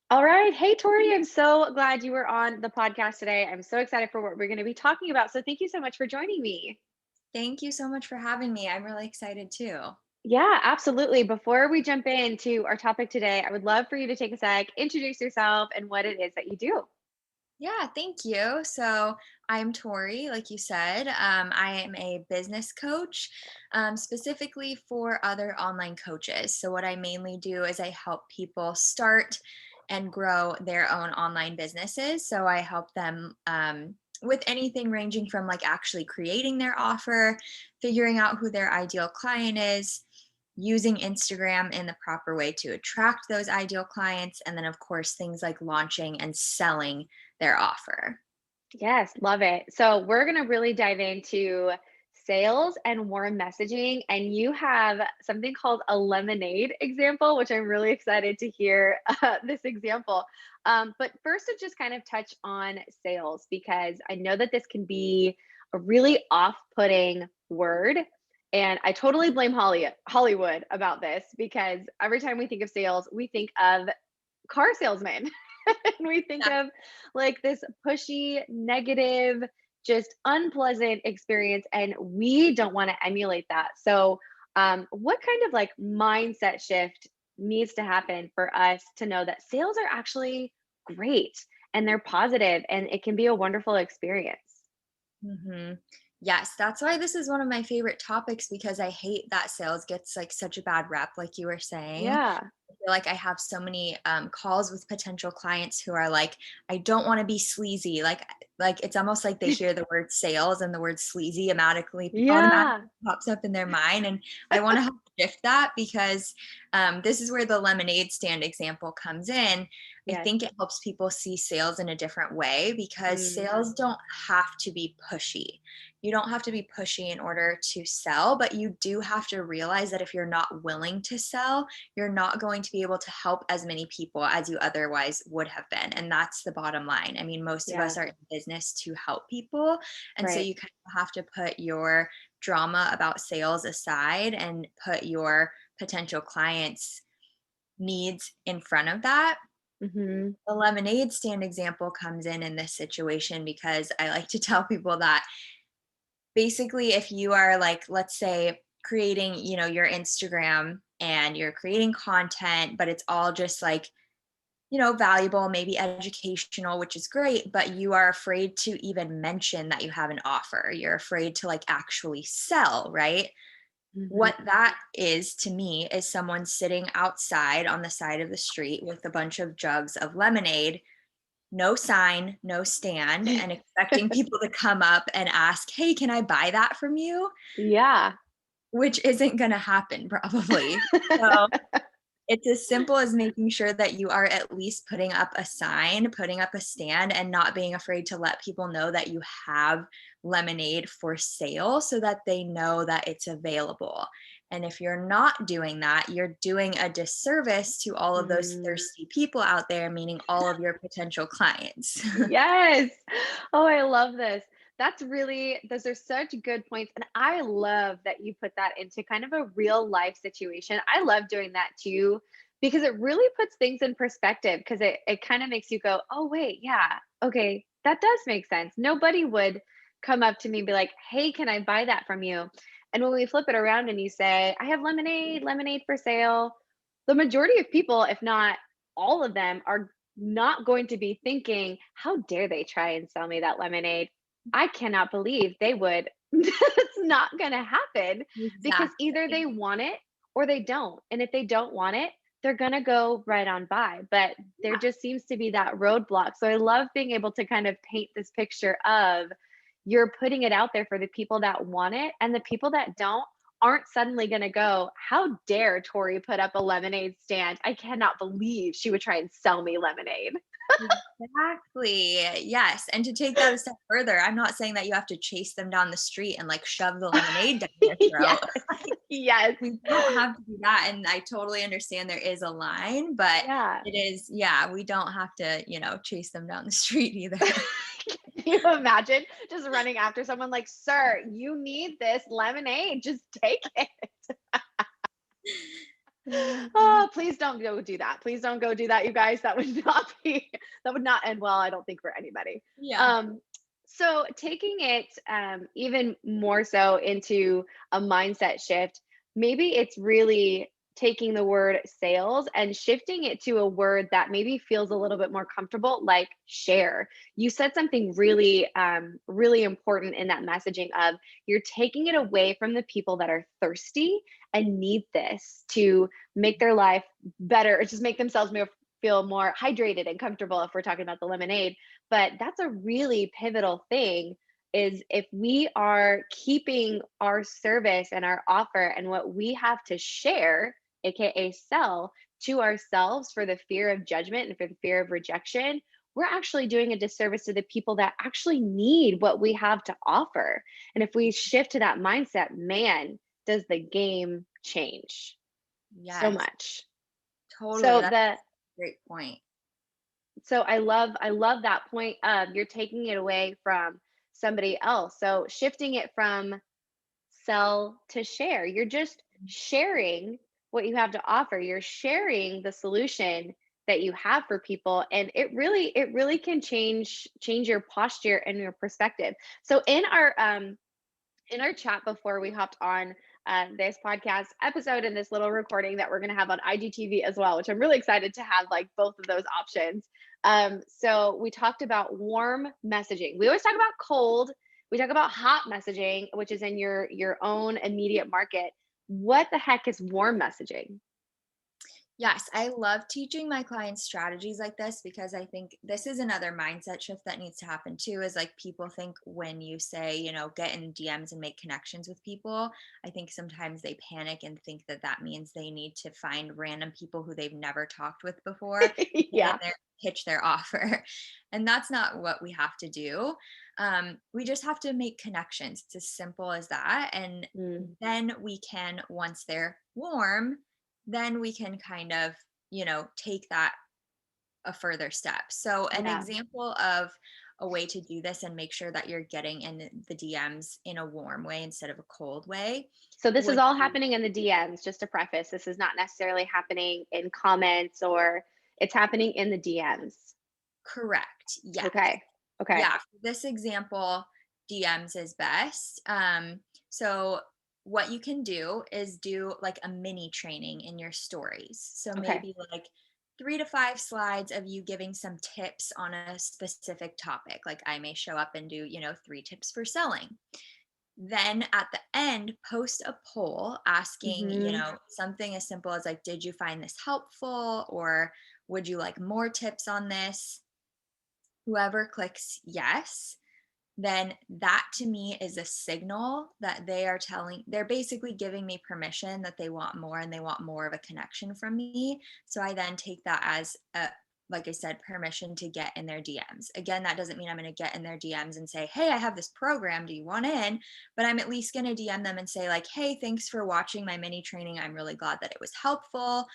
All right. Hey, Tori, I'm so glad you were on the podcast today. I'm so excited for what we're going to be talking about. So, thank you so much for joining me. Thank you so much for having me. I'm really excited too. Yeah, absolutely. Before we jump into our topic today, I would love for you to take a sec, introduce yourself and what it is that you do. Yeah, thank you. So, I'm Tori, like you said. I am a business coach, specifically for other online coaches. So, what I mainly do is I help people start and grow their own online businesses. So, I help them with anything ranging from like actually creating their offer, figuring out who their ideal client is, using Instagram in the proper way to attract those ideal clients, and then, of course, things like launching and selling their offer. Yes, love it. So, we're going to really dive into sales and warm messaging. And you have something called a lemonade example, which I'm really excited to hear this example. But first, to just kind of touch on sales, because I know that this can be a really off putting word. And I totally blame Hollywood about this because every time we think of sales, we think of car salesman. And we think Yeah. of like this pushy, negative, just unpleasant experience. And we don't want to emulate that. So, what kind of like mindset shift needs to happen for us to know that sales are actually great and they're positive and it can be a wonderful experience? hmm Yes, that's why this is one of my favorite topics because I hate that sales gets like such a bad rep, like you were saying. Yeah. I feel like I have so many calls with potential clients who are like, I don't want to be sleazy. Like it's almost like they hear the word sales and the word sleazy automatically Yeah. pops up in their mind. And I want to help shift that because this is where the lemonade stand example comes in. I Yes. think it helps people see sales in a different way because Mm, sales don't have to be pushy. You don't have to be pushy in order to sell, but you do have to realize that if you're not willing to sell, you're not going to be able to help as many people as you otherwise would have been. And that's the bottom line. I mean, most of yeah. us are in business to help people. And so Right. you kind of have to put your drama about sales aside and put your potential clients' needs in front of that. Hmm. The lemonade stand example comes in this situation because I like to tell people that basically if you are like let's say creating your Instagram and you're creating content but it's all just like valuable, maybe educational, which is great, but you are afraid to even mention that you have an offer, you're afraid to like actually sell, right? Hmm. What that is to me is someone sitting outside on the side of the street with a bunch of jugs of lemonade, no sign, no stand, and expecting people to come up and ask, "Hey, can I buy that from you?" Yeah. Which isn't gonna happen probably. So, it's as simple as making sure that you are at least putting up a sign, putting up a stand, and not being afraid to let people know that you have lemonade for sale so that they know that it's available. And if you're not doing that, you're doing a disservice to all of those Mm. thirsty people out there, meaning all of your potential clients. Yes. Oh, I love this. Those are such good points. And I love that you put that into kind of a real life situation. I love doing that too, because it really puts things in perspective because it kind of makes you go, oh, wait, yeah, okay, that does make sense. Nobody would come up to me and be like, hey, can I buy that from you? And when we flip it around and you say, I have lemonade for sale, the majority of people, if not all of them, are not going to be thinking, "How dare they try and sell me that lemonade? I cannot believe they would." It's not gonna happen because either Exactly. they want it or they don't. And if they don't want it, they're gonna go right on by. But there just seems to be that roadblock. So I love being able to kind of paint this picture of you're putting it out there for the people that want it, and the people that don't aren't suddenly going to go, how dare Tori put up a lemonade stand? I cannot believe she would try and sell me lemonade. Exactly. Yes. And to take that a step further, I'm not saying that you have to chase them down the street and like shove the lemonade down their Yes. throat. Yes. We don't have to do that. And I totally understand there is a line, but Yeah. it is, yeah, we don't have to, chase them down the street either. Can you imagine just running after someone like, sir, you need this lemonade. Just take it. Oh, please don't go do that. Please don't go do that, you guys. That would not be that would not end well, I don't think, for anybody. Yeah. Um, so taking it even more so into a mindset shift, maybe it's really taking the word sales and shifting it to a word that maybe feels a little bit more comfortable, like share. You said something really, really important in that messaging of you're taking it away from the people that are thirsty and need this to make their life better or just make themselves more, feel more hydrated and comfortable if we're talking about the lemonade. But that's a really pivotal thing is if we are keeping our service and our offer and what we have to share, aka sell, to ourselves for the fear of judgment and for the fear of rejection, we're actually doing a disservice to the people that actually need what we have to offer. And if we shift to that mindset, man, does the game change so Yes, much. totally. So That's the a great point. so I love that point of you're taking it away from somebody else. So shifting it from sell to share. You're just sharing what you have to offer. You're sharing the solution that you have for people and it really can change your posture and your perspective. So in our chat before we hopped on this podcast episode and this little recording that we're going to have on IGTV as well, which I'm really excited to have like both of those options. So we talked about warm messaging. We always talk about cold. We talk about hot messaging, which is in your own immediate market. What the heck is warm messaging? Yes, I love teaching my clients strategies like this because I think this is another mindset shift that needs to happen too. Is like people think when you say, get in DMs and make connections with people, I think sometimes they panic and think that that means they need to find random people who they've never talked with before, get in Yeah. there, pitch their offer. And that's not what we have to do. We just have to make connections. It's as simple as that. And Mm, then we can, once they're warm, then we can kind of, take that a further step. So, an yeah. example of a way to do this and make sure that you're getting in the DMs in a warm way instead of a cold way So this is would all be happening in the DMs, just to preface. This is not necessarily happening in comments or it's happening in the DMs. correct. Yes. Okay. Okay. Yeah. For this example, DMs is best. So, what you can do is do like a mini training in your stories. So, Okay. maybe like 3 to 5 slides of you giving some tips on a specific topic. Like, I may show up and do, 3 tips for selling. Then at the end, post a poll asking, Mhm. something as simple as like, did you find this helpful? Or would you like more tips on this? Whoever clicks yes, then that to me is a signal that they're basically giving me permission that they want more and they want more of a connection from me. So I then take that as like I said, permission to get in their DMs. Again, that doesn't mean I'm going to get in their DMs and say, hey, I have this program. Do you want in? But I'm at least going to DM them and say, like, hey, thanks for watching my mini training. I'm really glad that it was helpful.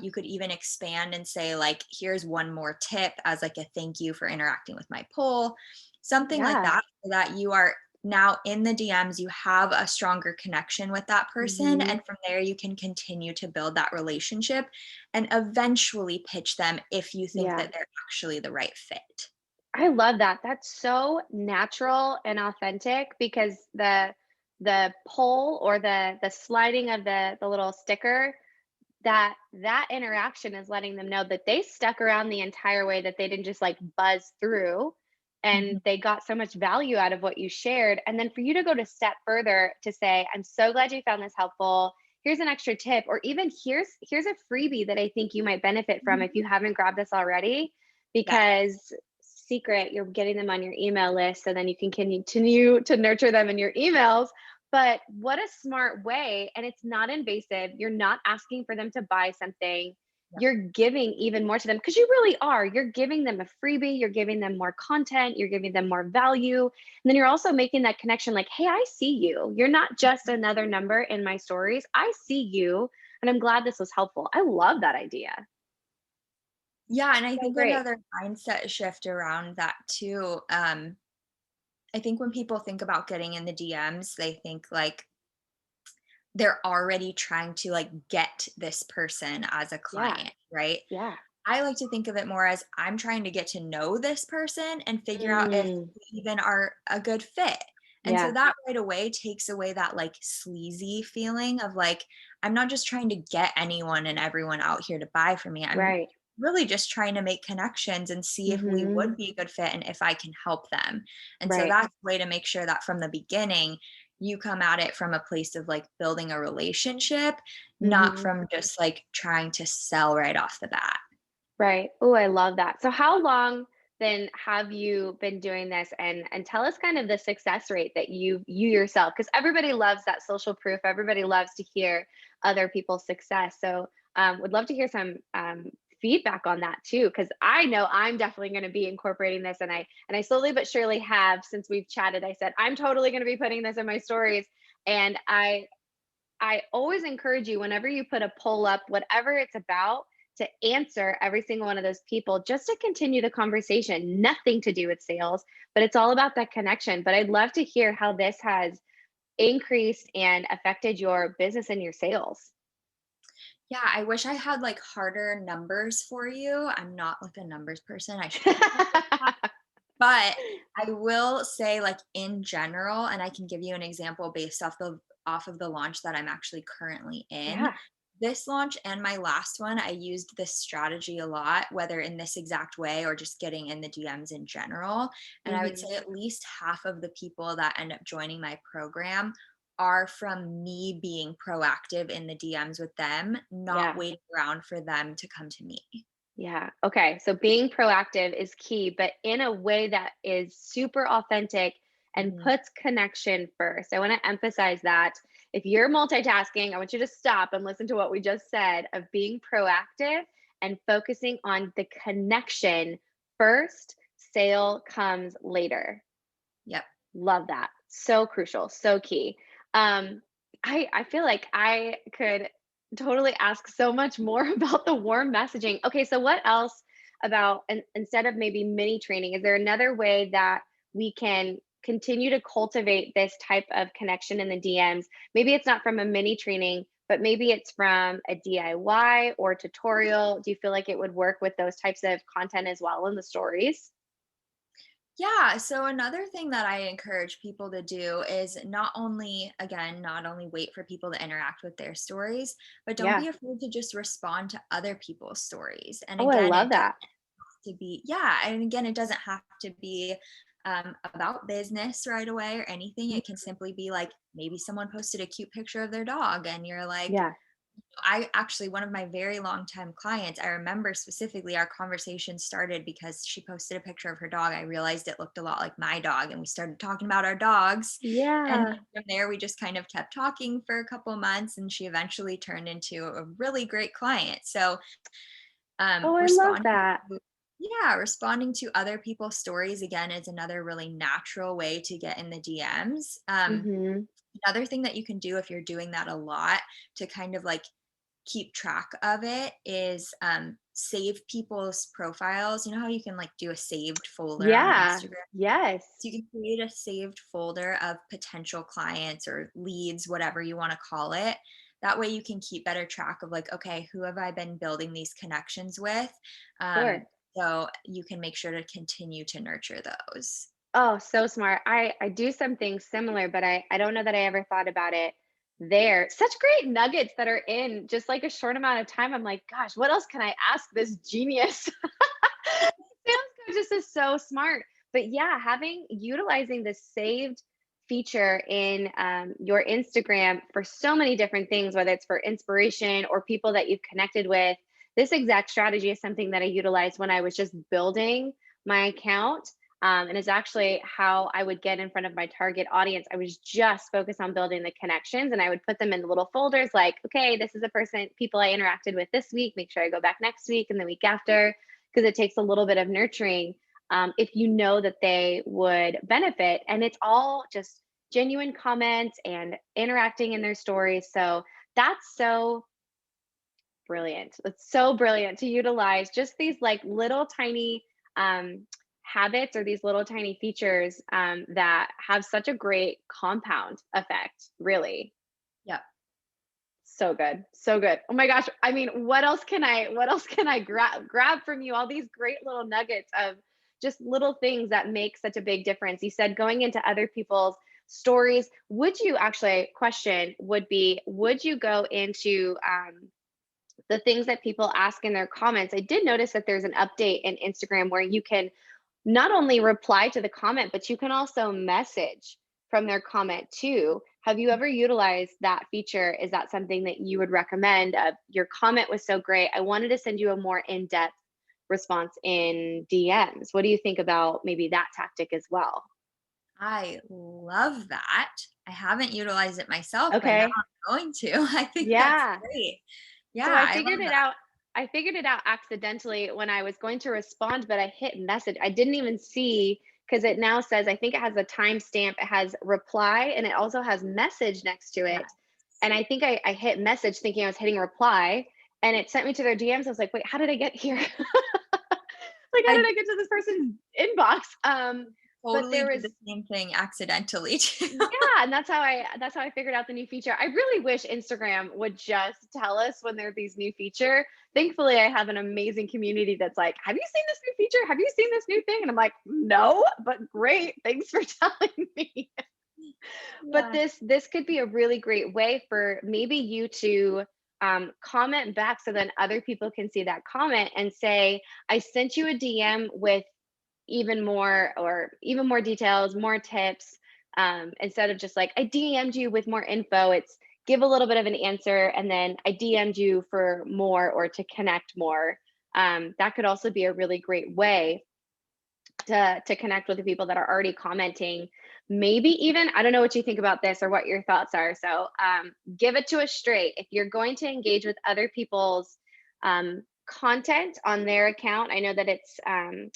You could even expand and say, like, here's one more tip as like a thank you for interacting with my poll, something like Yeah. that, so that you are now in the DMs, you have a stronger connection with that person. Mhm. And from there, you can continue to build that relationship and eventually pitch them if you think Yeah. that they're actually the right fit. I love that. That's so natural and authentic because the poll or the sliding of the little sticker, that interaction is letting them know that they stuck around the entire way, that they didn't just like buzz through and Mhm. they got so much value out of what you shared. And then for you to go to step further to say, I'm so glad you found this helpful. Here's an extra tip, or even here's a freebie that I think you might benefit from if you haven't grabbed this already, Yeah. because secret, you're getting them on your email list so then you can continue to nurture them in your emails. But what a smart way. And it's not invasive. You're not asking for them to buy something. Yep. You're giving even more to them because you really are. You're giving them a freebie. You're giving them more content. You're giving them more value. And then you're also making that connection like, hey, I see you. You're not just another number in my stories. I see you. And I'm glad this was helpful. I love that idea. Yeah. And I So think great. another mindset shift around that too. I think when people think about getting in the DMs, they think like, they're already trying to like get this person as a Yeah. client, right? Yeah. I like to think of it more as I'm trying to get to know this person and figure out if Mm, we even are a good fit. And so yeah. that right away takes away that like sleazy feeling of like, I'm not just trying to get anyone and everyone out here to buy from me. I'm Right. really just trying to make connections and see if we Mhm. would be a good fit and if I can help them. And so Right. that's a way to make sure that from the beginning, you come at it from a place of like building a relationship, not Mhm. from just like trying to sell right off the bat. Right. Oh, I love that. So how long then have you been doing this, and tell us kind of the success rate that you yourself, because everybody loves that social proof. Everybody loves to hear other people's success. So would love to hear some feedback on that too, because I know I'm definitely going to be incorporating this, and I slowly but surely have since we've chatted. I said I'm totally going to be putting this in my stories, and I always encourage you whenever you put a poll up, whatever it's about, to answer every single one of those people just to continue the conversation. Nothing to do with sales, but it's all about that connection. But I'd love to hear how this has increased and affected your business and your sales. Yeah, I wish I had like harder numbers for you. I'm not like a numbers person. I should have thought of that. But I will say like in general, and I can give you an example based off of the launch that I'm actually currently in. Yeah. This launch and my last one, I used this strategy a lot, whether in this exact way or just getting in the DMs in general. And I would Hmm. say at least half of the people that end up joining my program are from me being proactive in the DMs with them, not Yeah. waiting around for them to come to me. Yeah. Okay. So being proactive is key, but in a way that is super authentic and Mhm. puts connection first. I want to emphasize that if you're multitasking, I want you to stop and listen to what we just said of being proactive and focusing on the connection first. Sale comes later. Yep. Love that. So crucial, so key. Um, I feel like I could totally ask so much more about the warm messaging. Okay, so what else about, and instead of maybe mini training, is there another way that we can continue to cultivate this type of connection in the DMs? Maybe it's not from a mini training, but maybe it's from a DIY or tutorial. Do you feel like it would work with those types of content as well in the stories? Yeah. So another thing that I encourage people to do is not only wait for people to interact with their stories, but don't Yeah. be afraid to just respond to other people's stories. And Oh, I again, love it doesn't that. have to be, yeah. And again, it doesn't have to be about business right away or anything. It can simply be like maybe someone posted a cute picture of their dog and you're like, Yeah. I actually, one of my very long time clients, I remember specifically our conversation started because she posted a picture of her dog. I realized it looked a lot like my dog, and we started talking about our dogs. And Yeah. then from there, we just kind of kept talking for a couple months, and she eventually turned into a really great client. So, Oh, I love responding that. to, yeah, responding to other people's stories again is another really natural way to get in the DMs. Mhm. Another thing that you can do if you're doing that a lot to kind of like keep track of it is save people's profiles. You know how you can like do a saved folder on Yeah. Instagram? Yes. So you can create a saved folder of potential clients or leads, whatever you want to call it. That way you can keep better track of like, okay, who have I been building these connections with? Sure. So you can make sure to continue to nurture those. Oh, so smart. I do something similar, but I don't know that I ever thought about it there. Such great nuggets that are in just like a short amount of time. I'm like, gosh, what else can I ask this genius? Sales coach is so smart. But yeah, having utilizing the saved feature in your Instagram for so many different things, whether it's for inspiration or people that you've connected with. This exact strategy is something that I utilized when I was just building my account. And it's actually how I would get in front of my target audience. I was just focused on building the connections, and I would put them in little folders like, okay, this is a person, people I interacted with this week. Make sure I go back next week and the week after, because it takes a little bit of nurturing if you know that they would benefit. And it's all just genuine comments and interacting in their stories. So that's so brilliant. It's so brilliant to utilize just these like little tiny habits or these little tiny features that have such a great compound effect, really. Yep. So good. So good. Oh my gosh. I mean, what else can I grab from you? All these great little nuggets of just little things that make such a big difference. You said going into other people's stories. Would you actually question would be would you go into the things that people ask in their comments? I did notice that there's an update in Instagram where you can not only reply to the comment, but you can also message from their comment too. Have you ever utilized that feature? Is that something that you would recommend? Your comment was so great. I wanted to send you a more in depth response in DMs. What do you think about maybe that tactic as well? I love that. I haven't utilized it myself, but now Okay. I'm going to. I think that's Yeah. great. Yeah, So I I figured love it that. out. I figured it out accidentally when I was going to respond, but I hit message. I didn't even see because it now says, I think it has a timestamp, it has reply, and it also has message next to Yeah. it. And I think I hit message thinking I was hitting reply, and it sent me to their DMs. I was like, wait, how did I get here? Like, how I did I get to this person's inbox? But totally there did was the same thing accidentally too. yeah, and that's how I figured out the new feature. I really wish Instagram would just tell us when there are these new feature. Thankfully, I have an amazing community that's like, "Have you seen this new feature? Have you seen this new thing?" And I'm like, "No, but great. Thanks for telling me." But Yeah. this could be a really great way for maybe you to comment back so then other people can see that comment and say, "I sent you a DM with even more details, more tips, instead of just like I DM'd you with more info. It's give a little bit of an answer and then I DM'd you for more or to connect more. That could also be a really great way to connect with the people that are already commenting. Maybe even I don't know what you think about this or what your thoughts are. So give it to us straight. If you're going to engage with other people's content on their account, I know that it's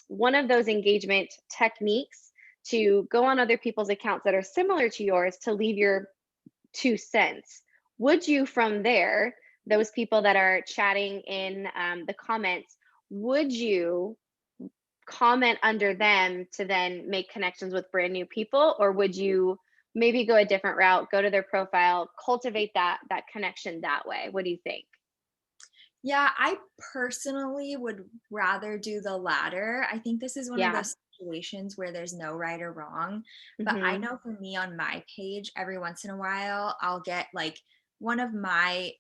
one of those engagement techniques to go on other people's accounts that are similar to yours to leave your 2 cents. Would you from there, those people that are chatting in the comments, would you comment under them to then make connections with brand new people, or would you maybe go a different route, go to their profile, cultivate that connection that way? What do you think? Yeah, I personally would rather do the latter. I think this is one of Yeah. those situations where there's no right or wrong. But I Mhm. know for me on my page, every once in a while, I'll get like one of my,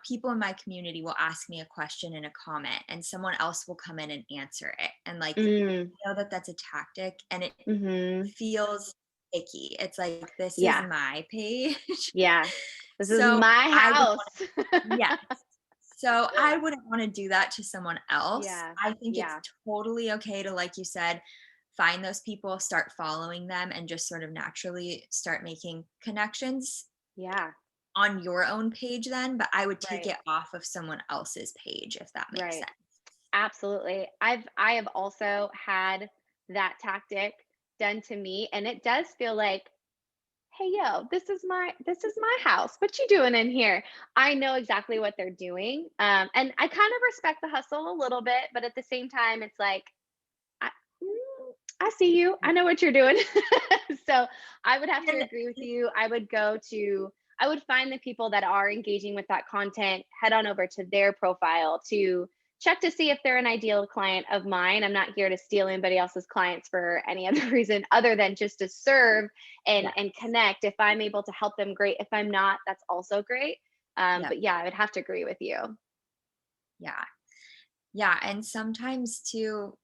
people in my community will ask me a question in a comment and someone else will come in and answer it. And like, Mm. I know that that's a tactic and it Mhm. feels icky. It's like, this is Yeah. my page. Yeah. This is So my I would house. want yeah. So I wouldn't wanna do that to someone else. Yeah. I think it's Yeah. totally okay to, like you said, find those people, start following them, and just sort of naturally start making connections Yeah. on your own page then, but I would take Right. it off of someone else's page, if that makes Right. sense. Absolutely. I have also had that tactic done to me, and it does feel like, "Hey, yo, this is my house. What you doing in here?" I know exactly what they're doing, and I kind of respect the hustle a little bit, but at the same time, it's like, I, I see you. I know what you're doing. So I would have to And agree with you. I would find the people that are engaging with that content, head on over to their profile to check to see if they're an ideal client of mine. I'm not here to steal anybody else's clients for any other reason other than just to serve and yeah, connect. If I'm able to help them, great. If I'm not, that's also great. yeah, But yeah, I would have to agree with you. yeah. Yeah, and sometimes too,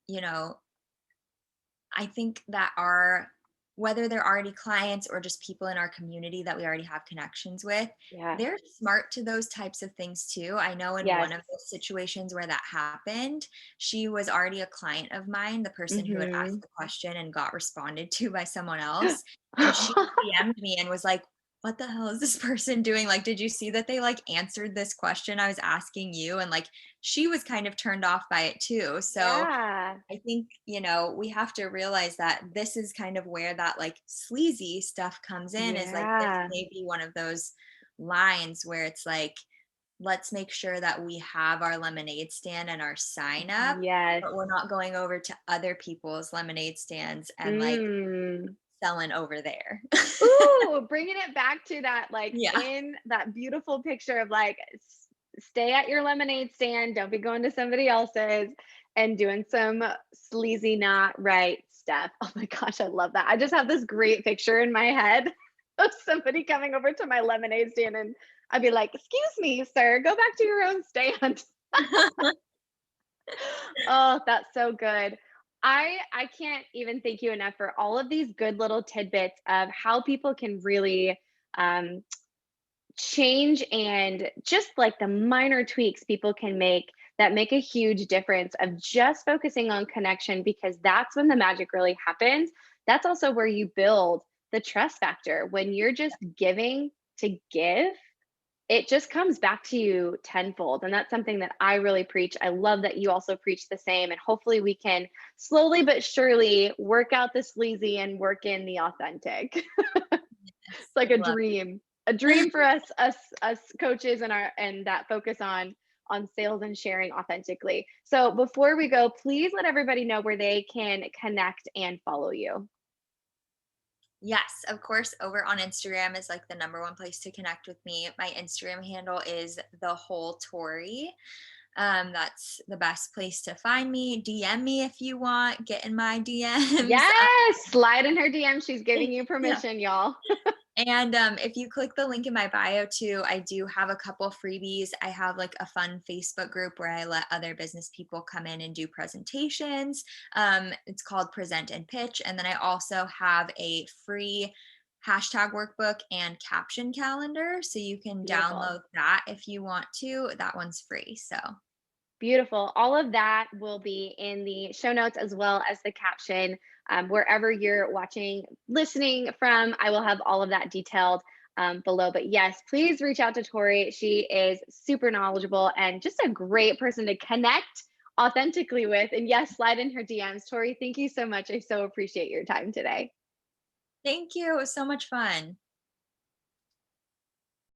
I think that whether they're already clients or just people in our community that we already have connections with, Yeah. they're smart to those types of things too. I know in Yes. one of those situations where that happened, she was already a client of mine, the person who had asked Hmm. the question and got responded to by someone else. And she DM'd me and was like, what the hell is this person doing? Like, did you see that they like answered this question I was asking you? And like, she was kind of turned off by it too. So, Yeah. I think, we have to realize that this is kind of where that like sleazy stuff comes in is like this Yeah. may be one of those lines where it's like, let's make sure that we have our lemonade stand and our sign up, Yes. but we're not going over to other people's lemonade stands and like Mm. selling over there. Ooh, bringing it back to that, like, Yeah. in that beautiful picture of, like, stay at your lemonade stand, don't be going to somebody else's, and doing some sleazy, not right stuff. Oh my gosh, I love that. I just have this great picture in my head of somebody coming over to my lemonade stand, and I'd be like, "Excuse me, sir, go back to your own stand." Oh, that's so good. I can't even thank you enough for all of these good little tidbits of how people can really um, change, and just like the minor tweaks people can make that make a huge difference of just focusing on connection, because that's when the magic really happens. That's also where you build the trust factor. When you're just giving to give, it just comes back to you tenfold. And that's something that I really preach. I love that you also preach the same. And hopefully, we can slowly but surely work out the sleazy and work in the authentic. Yes, It's like I love a it. dream for us coaches, and our and that focus on sales and sharing authentically. So before we go, please let everybody know where they can connect and follow you. Yes, of course, over on Instagram is like the number one place to connect with me. My Instagram handle is the whole Tori. That's the best place to find me. DM me if you want. Get in my DMs. Yes, slide in her DM. She's giving you Yeah. permission, y'all. And if you click the link in my bio too, I do have a couple freebies. I have like a fun Facebook group where I let other business people come in and do presentations. It's called Present and Pitch. And then I also have a free hashtag workbook and caption calendar. So you can Beautiful. download that if you want to. That one's free. So, Beautiful. All of that will be in the show notes, as well as the caption. Wherever you're watching, listening from, I will have all of that detailed below. But yes, please reach out to Tori. She is super knowledgeable and just a great person to connect authentically with. And yes, slide in her DMs. Tori, thank you so much. I so appreciate your time today. thank you. It was so much fun.